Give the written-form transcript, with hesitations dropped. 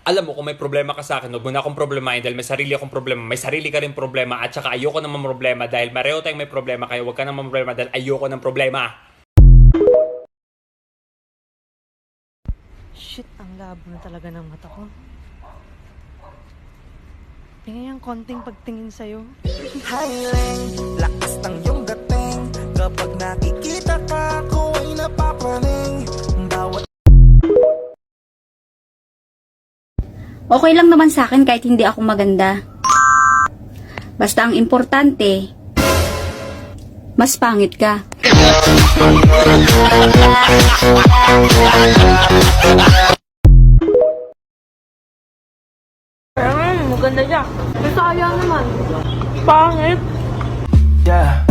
Alam mo, kung may problema ka sa akin, huwag mo na akong problemahin dahil may sarili akong problema. May sarili ka rin problema at saka ayoko naman problema dahil mareho tayong may problema kaya huwag ka naman problema dahil ayoko ng problema. Shit, ang labo na talaga ng mata ko. Tingnan yung konting pagtingin sa'yo. Highland, lakas ng iyong dating. Kapag nakikita ka, ako ay napapraning. Bawat Okay lang naman sa akin kahit hindi ako maganda. Basta ang importante, mas pangit ka. Maganda siya. Masaya naman. Pangit. yeah.